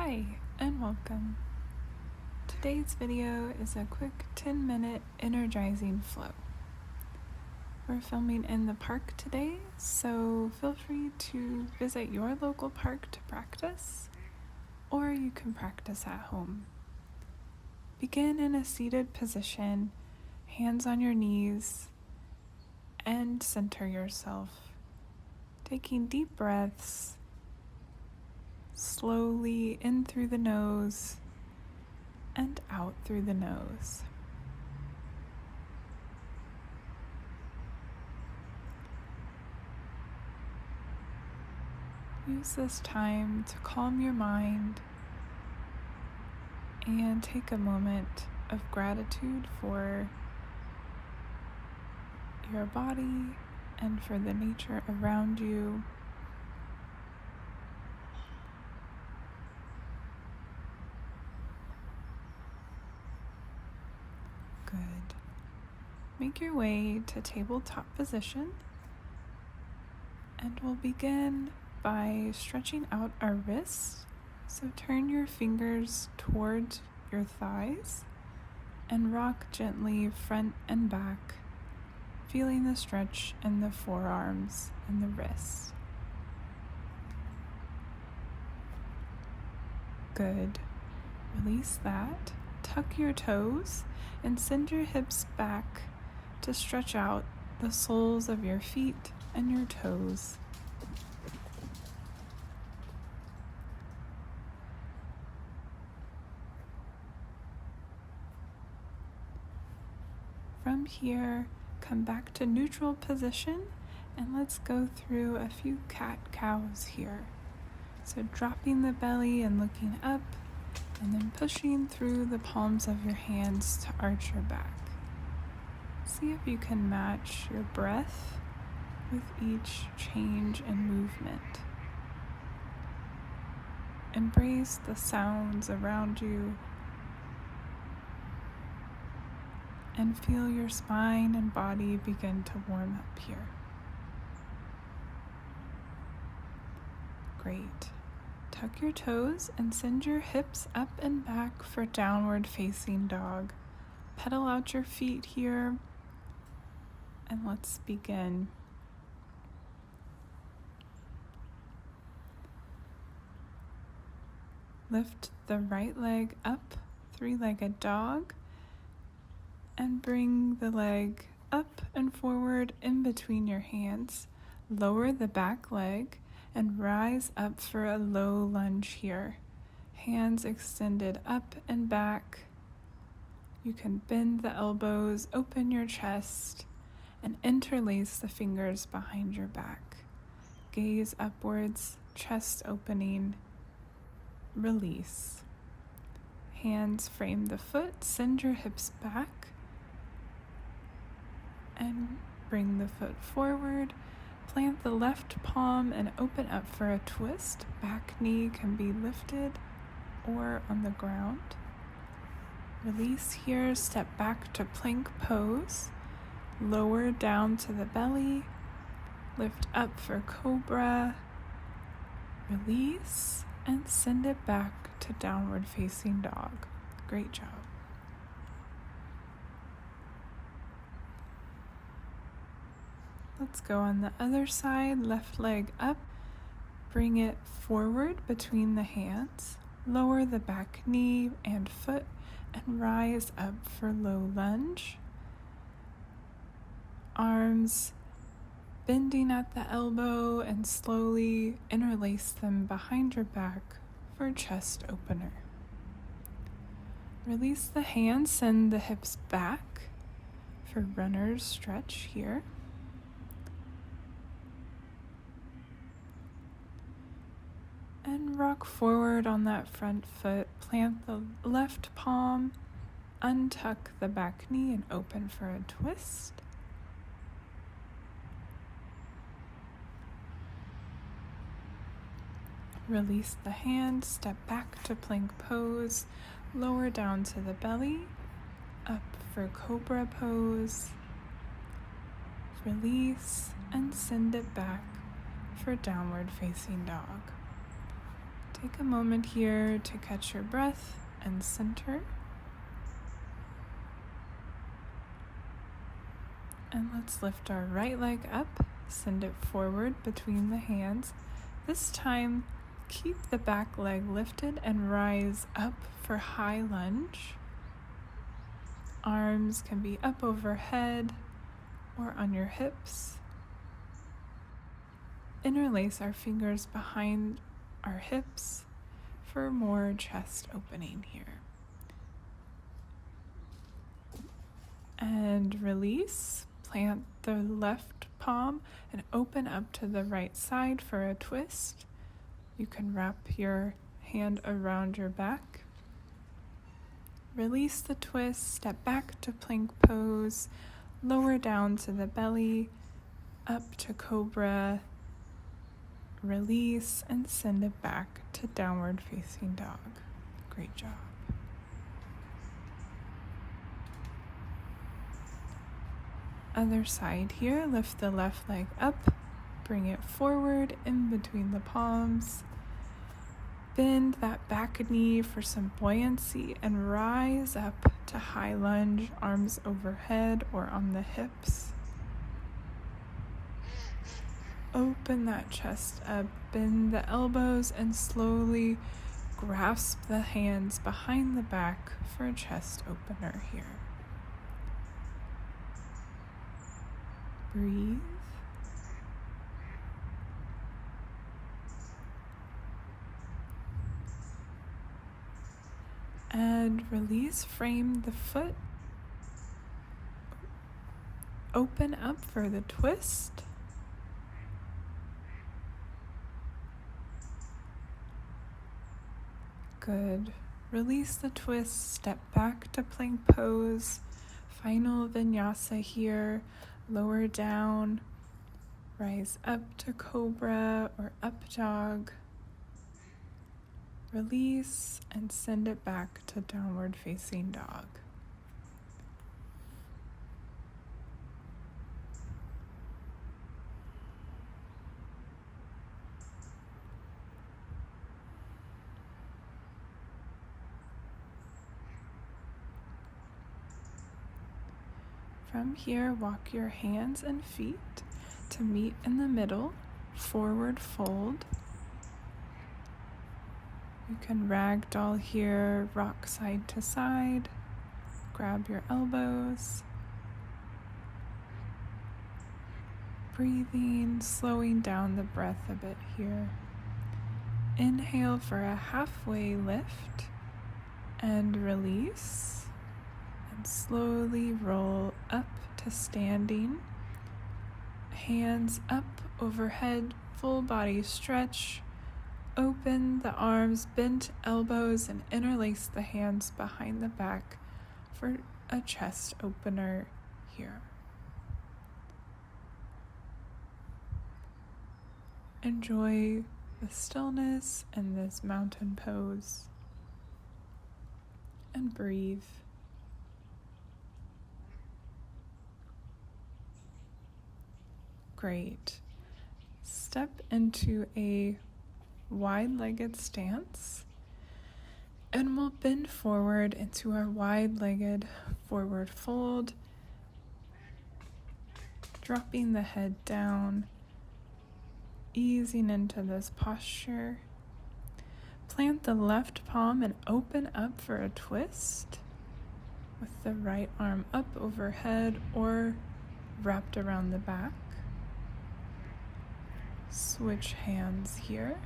Hi, and welcome. Today's video is a quick 10-minute energizing flow. We're filming in the park today, so feel free to visit your local park to practice, or you can practice at home. Begin in a seated position, hands on your knees, and center yourself. Taking deep breaths, slowly in through the nose and out through the nose. Use this time to calm your mind and take a moment of gratitude for your body and for the nature around you. Good. Make your way to tabletop position, and we'll begin by stretching out our wrists. So turn your fingers towards your thighs and rock gently front and back, feeling the stretch in the forearms and the wrists. Good. Release that. Tuck your toes and send your hips back to stretch out the soles of your feet and your toes. From here, come back to neutral position and let's go through a few cat-cows here. So dropping the belly and looking up, and then pushing through the palms of your hands to arch your back. See if you can match your breath with each change and movement. Embrace the sounds around you and feel your spine and body begin to warm up here. Great. Tuck your toes and send your hips up and back for downward facing dog. Pedal out your feet here, and let's begin. Lift the right leg up, three-legged dog, and bring the leg up and forward in between your hands. Lower the back leg and rise up for a low lunge here. Hands extended up and back. You can bend the elbows, open your chest, and interlace the fingers behind your back. Gaze upwards, chest opening, release. Hands frame the foot, send your hips back, and bring the foot forward. Plant the left palm and open up for a twist. Back knee can be lifted or on the ground. Release here, step back to plank pose. Lower down to the belly. Lift up for cobra. Release and send it back to downward facing dog. Great job. Let's go on the other side, left leg up, bring it forward between the hands, lower the back knee and foot, and rise up for low lunge. Arms bending at the elbow and slowly interlace them behind your back for chest opener. Release the hands, send the hips back for runner's stretch here. And rock forward on that front foot, plant the left palm, untuck the back knee and open for a twist. Release the hand, step back to plank pose, lower down to the belly, up for cobra pose. Release and send it back for downward facing dog. Take a moment here to catch your breath and center. And let's lift our right leg up, send it forward between the hands. This time, keep the back leg lifted and rise up for high lunge. Arms can be up overhead or on your hips. Interlace our fingers behind our hips for more chest opening here. And release. Plant the left palm and open up to the right side for a twist. You can wrap your hand around your back. Release the twist, step back to plank pose, lower down to the belly, up to cobra, release, and send it back to downward facing dog. Great job. Other side here, lift the left leg up, bring it forward in between the palms. Bend that back knee for some buoyancy and rise up to high lunge, arms overhead or on the hips. Open that chest up, bend the elbows and slowly grasp the hands behind the back for a chest opener here. Breathe. And release, frame the foot. Open up for the twist. Good. Release the twist, step back to plank pose. Final vinyasa here. Lower down, rise up to cobra or up dog. Release and send it back to downward facing dog. From here, walk your hands and feet to meet in the middle, forward fold. You can ragdoll here, rock side to side, grab your elbows. Breathing, slowing down the breath a bit here. Inhale for a halfway lift and release. And slowly roll up to standing. Hands up overhead, full body stretch. Open the arms, bent elbows, and interlace the hands behind the back for a chest opener here. Enjoy the stillness and this mountain pose. And breathe. Great. Step into a wide-legged stance, and we'll bend forward into our wide-legged forward fold, dropping the head down, easing into this posture. Plant the left palm and open up for a twist with the right arm up overhead or wrapped around the back. Switch hands here.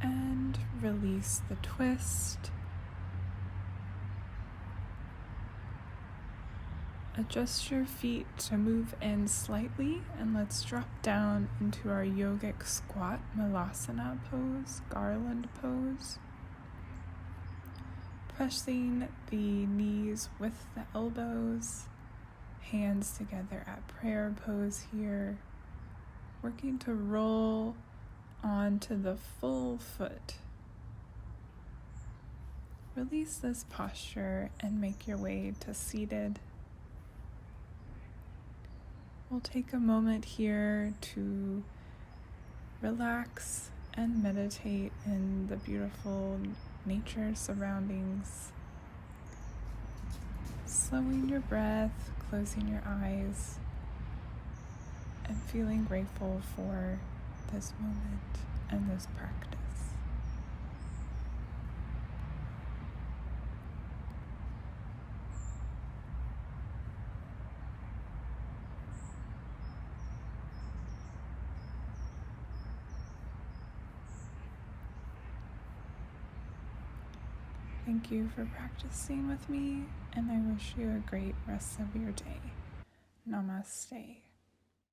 And release the twist. Adjust your feet to move in slightly, and let's drop down into our yogic squat malasana pose, garland pose. Pressing the knees with the elbows, hands together at prayer pose here, working to roll onto the full foot. Release this posture and make your way to seated. We'll take a moment here to relax and meditate in the beautiful nature surroundings. Slowing your breath, closing your eyes, and feeling grateful for this moment and this practice. Thank you for practicing with me, and I wish you a great rest of your day. Namaste.